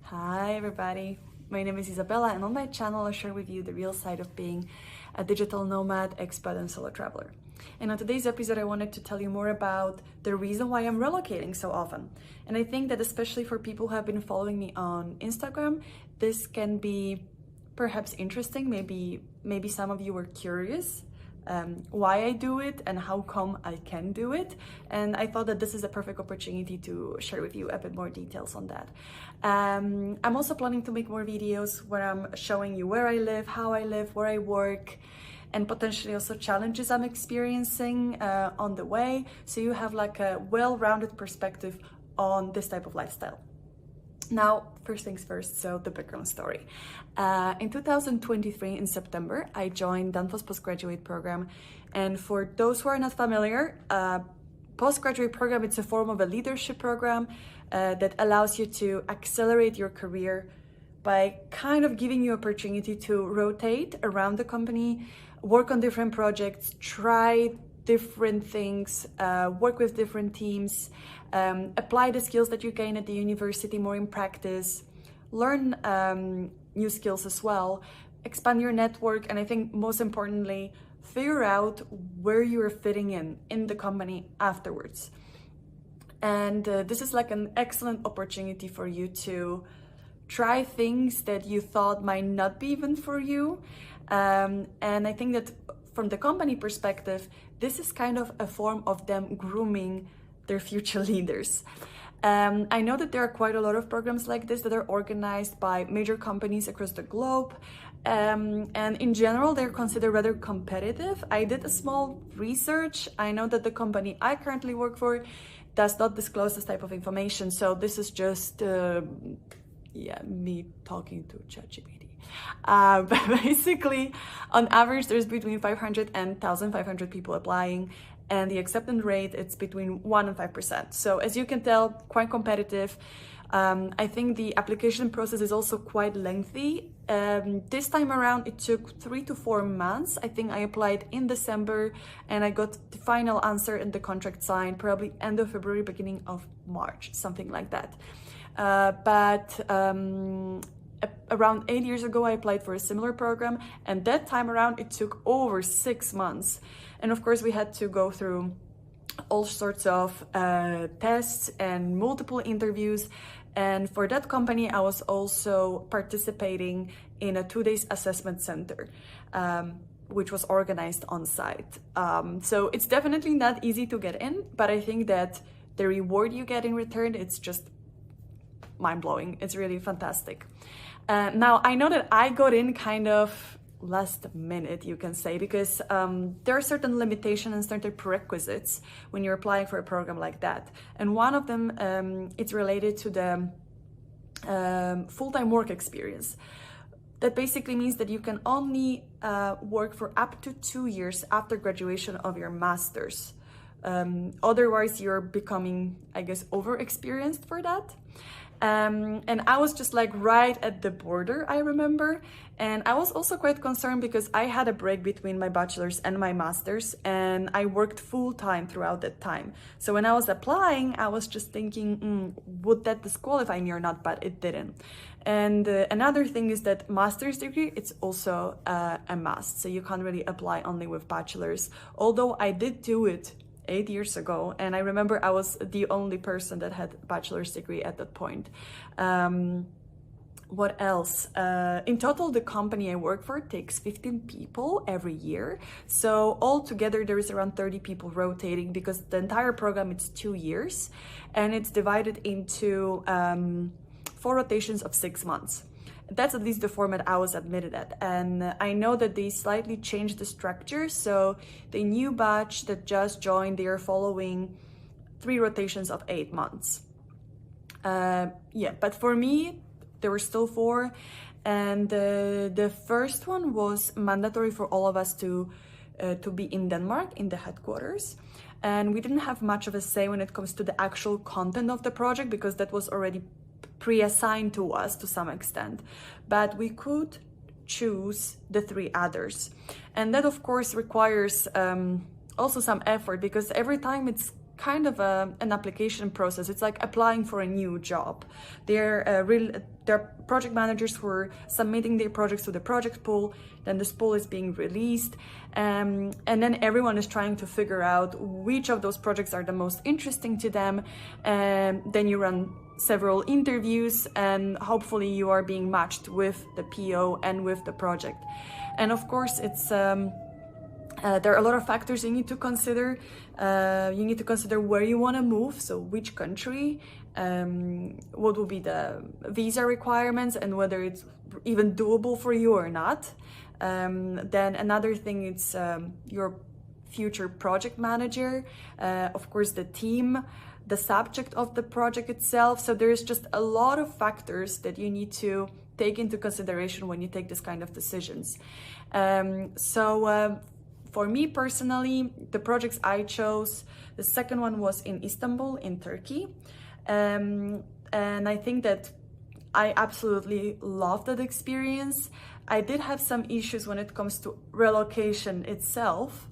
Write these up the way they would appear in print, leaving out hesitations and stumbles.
Hi everybody, my name is Isabella and on my channel I'll share with you the real side of being a digital nomad, expat and solo traveler. And on today's episode I wanted to tell you more about the reason why I'm relocating so often. And I think that especially for people who have been following me on Instagram, this can be perhaps interesting. Maybe some of you were curious why I do it and how come I can do it. And I thought that this is a perfect opportunity to share with you a bit more details on that. I'm also planning to make more videos where I'm showing you where I live, how I live, where I work, and potentially also challenges I'm experiencing on the way. So you have like a well-rounded perspective on this type of lifestyle. Now, first things first, so the background story. In 2023, in September, I joined Danfoss Postgraduate Program. And for those who are not familiar, Postgraduate Program, it's a form of a leadership program that allows you to accelerate your career by kind of giving you opportunity to rotate around the company, work on different projects, try different things, work with different teams, apply the skills that you gain at the university more in practice, learn new skills as well, expand your network, and I think most importantly, figure out where you're fitting in the company afterwards. And this is like an excellent opportunity for you to try things that you thought might not be even for you. And I think that from the company perspective, this is kind of a form of them grooming their future leaders. I know that there are quite a lot of programs like this that are organized by major companies across the globe. And in general, they're considered rather competitive. I did a small research. I know that the company I currently work for does not disclose this type of information. So this is just, me talking to ChatGPT. But basically, on average, there's between 500 and 1,500 people applying, and the acceptance rate it's between 1% and 5%. So as you can tell, quite competitive. I think the application process is also quite lengthy. This time around, it took 3 to 4 months. I think I applied in December and I got the final answer and the contract signed probably end of February, beginning of March, something like that. Around 8 years ago, I applied for a similar program, and that time around it took over 6 months. And of course, we had to go through all sorts of tests and multiple interviews. And for that company, I was also participating in a 2-day assessment center, which was organized on site. So it's definitely not easy to get in, but I think that the reward you get in return, it's just mind-blowing. It's really fantastic. Now, I know that I got in kind of last minute, you can say, because there are certain limitations and certain prerequisites when you're applying for a program like that. And one of them, it's related to the full-time work experience. That basically means that you can only work for up to 2 years after graduation of your master's. Otherwise, you're becoming, I guess, over-experienced for that. And I was just like right at the border, I remember. And I was also quite concerned because I had a break between my bachelor's and my master's, and I worked full time throughout that time. So when I was applying, I was just thinking, would that disqualify me or not? But it didn't. And another thing is that master's degree, it's also a must. So you can't really apply only with bachelor's, although I did do it 8 years ago, and I remember I was the only person that had a bachelor's degree at that point. What else? In total, the company I work for takes 15 people every year. So altogether, there is around 30 people rotating because the entire program, it's 2 years, and it's divided into 4 rotations of 6 months. That's at least the format I was admitted at. And I know that they slightly changed the structure. So the new batch that just joined, they are following 3 rotations of 8 months. But for me, there were still 4. And the first one was mandatory for all of us to be in Denmark, in the headquarters. And we didn't have much of a say when it comes to the actual content of the project because that was already pre-assigned to us to some extent, but we could choose the 3 others. And that of course requires also some effort because every time it's kind of an application process. It's like applying for a new job. They're project managers who are submitting their projects to the project pool. Then this pool is being released, and then everyone is trying to figure out which of those projects are the most interesting to them. And then you run several interviews, and hopefully you are being matched with the PO and with the project. And of course, it's there are a lot of factors you need to consider. You need to consider where you want to move, so which country, what will be the visa requirements, and whether it's even doable for you or not. Then another thing, it's your future project manager, of course the team, the subject of the project itself. So there's just a lot of factors that you need to take into consideration when you take this kind of decisions. For me personally, the projects I chose, the second one was in Istanbul, in Turkey. And I think that I absolutely loved that experience. I did have some issues when it comes to relocation itself,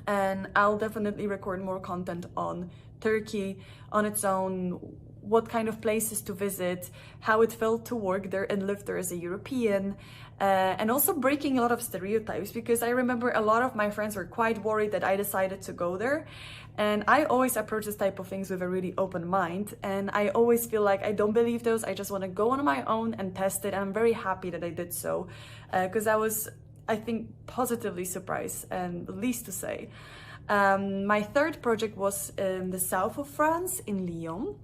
and I'll definitely record more content on Turkey on its own, what kind of places to visit, how it felt to work there and live there as a European, and also breaking a lot of stereotypes, because I remember a lot of my friends were quite worried that I decided to go there. And I always approach this type of things with a really open mind, and I always feel like I don't believe those. I just want to go on my own and test it, and I'm very happy that I did so, because I was, I think, positively surprised, and the least to say. My third project was in the south of France, in Lyon.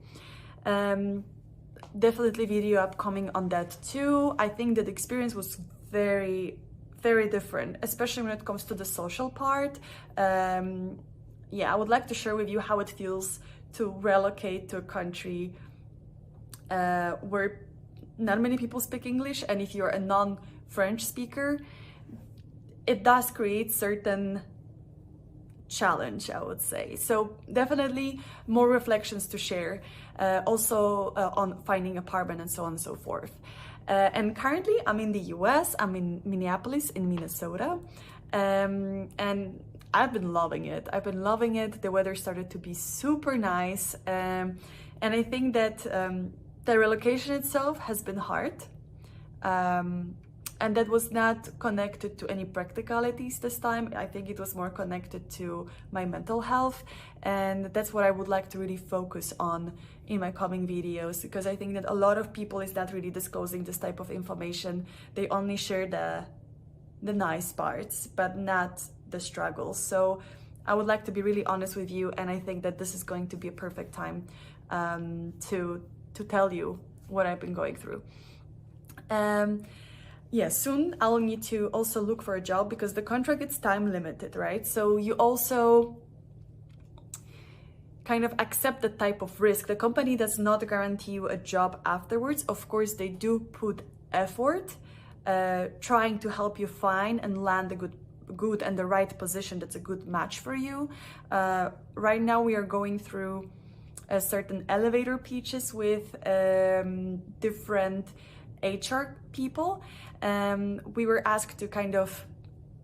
Definitely video upcoming on that too. I think that experience was very, very different, especially when it comes to the social part. Yeah, I would like to share with you how it feels to relocate to a country where not many people speak English, and if you're a non-French speaker, it does create certain challenge, I would say. So definitely more reflections to share, also on finding apartment and so on and so forth. And currently I'm in the US, I'm in Minneapolis in Minnesota, and I've been loving it. The weather started to be super nice, and I think that the relocation itself has been hard. And that was not connected to any practicalities this time. I think it was more connected to my mental health. And that's what I would like to really focus on in my coming videos, because I think that a lot of people is not really disclosing this type of information. They only share the nice parts, but not the struggles. So I would like to be really honest with you. And I think that this is going to be a perfect time to tell you what I've been going through. Yeah, soon I'll need to also look for a job, because the contract is time limited, right? So you also kind of accept the type of risk. The company does not guarantee you a job afterwards. Of course, they do put effort trying to help you find and land a good and the right position that's a good match for you. Right now we are going through certain elevator pitches with different HR people. We were asked to kind of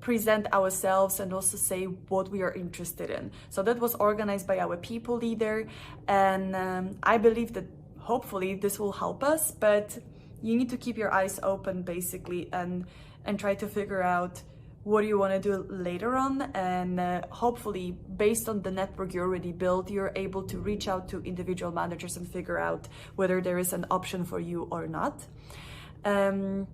present ourselves and also say what we are interested in. So that was organized by our people leader, and I believe that hopefully this will help us, but you need to keep your eyes open basically, and try to figure out what you want to do later on, and hopefully based on the network you already built, you're able to reach out to individual managers and figure out whether there is an option for you or not. And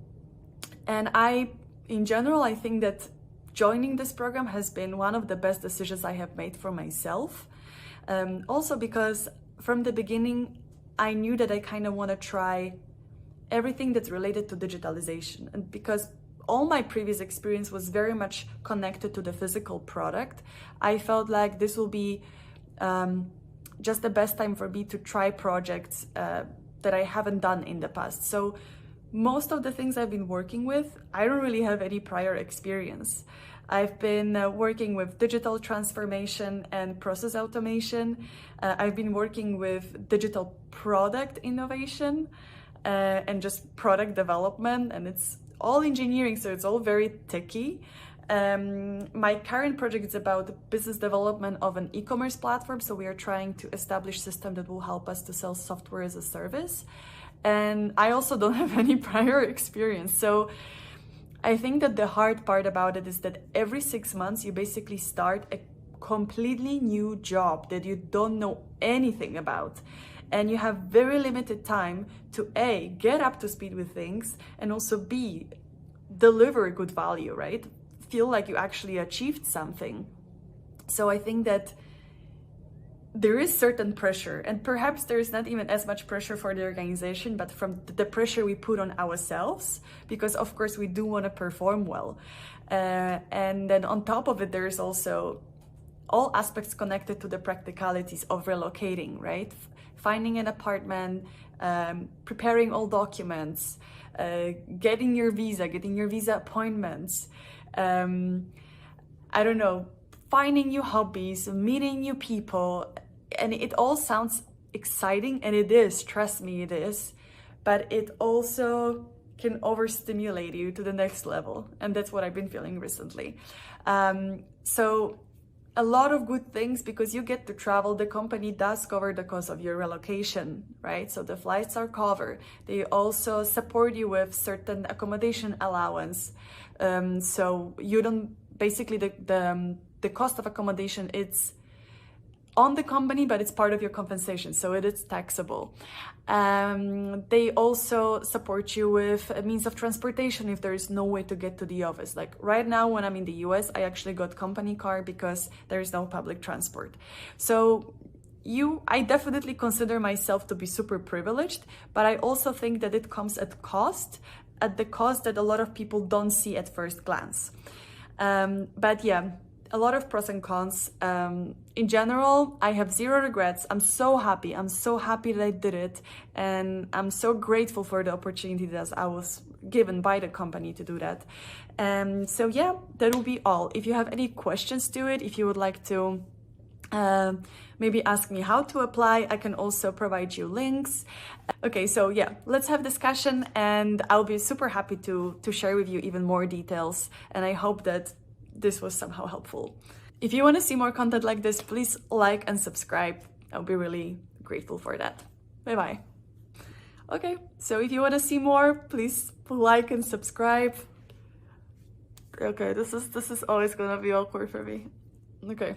in general, I think that joining this program has been one of the best decisions I have made for myself. Also because from the beginning, I knew that I kind of want to try everything that's related to digitalization. And because all my previous experience was very much connected to the physical product, I felt like this will be just the best time for me to try projects that I haven't done in the past. So most of the things I've been working with, I don't really have any prior experience. I've been working with digital transformation and process automation. I've been working with digital product innovation and just product development, and it's all engineering, so it's all very techy. My current project is about the business development of an e-commerce platform. So we are trying to establish a system that will help us to sell software as a service. And I also don't have any prior experience. So I think that the hard part about it is that every 6 months you basically start a completely new job that you don't know anything about. And you have very limited time to A, get up to speed with things, and also B, deliver good value, right? Feel like you actually achieved something. So I think that there is certain pressure, and perhaps there is not even as much pressure for the organization, but from the pressure we put on ourselves, because of course we do want to perform well. And then on top of it, there is also all aspects connected to the practicalities of relocating, right? Finding an apartment, preparing all documents, getting your visa appointments, I don't know, finding new hobbies, meeting new people. And it all sounds exciting, and it is, trust me, it is, but it also can overstimulate you to the next level. And that's what I've been feeling recently. So a lot of good things, because you get to travel. The company does cover the cost of your relocation, right? So the flights are covered. They also support you with certain accommodation allowance. So you don't, basically the cost of accommodation, it's on the company, but it's part of your compensation, so it is taxable. They also support you with a means of transportation if there is no way to get to the office. Like right now, when I'm in the US, I actually got company car because there is no public transport. So I definitely consider myself to be super privileged, but I also think that it comes at the cost that a lot of people don't see at first glance. But yeah, a lot of pros and cons. In general, I have zero regrets. I'm so happy that I did it, and I'm so grateful for the opportunity that I was given by the company to do that. So yeah, that will be all. If you have any questions to it, if you would like to maybe ask me how to apply, I can also provide you links. Okay, so yeah, let's have discussion, and I'll be super happy to share with you even more details, and I hope that this was somehow helpful. If you want to see more content like this, please like and subscribe. I'll be really grateful for that. Bye-bye. Okay, so if you want to see more, please like and subscribe. Okay, this is always gonna be awkward for me. Okay.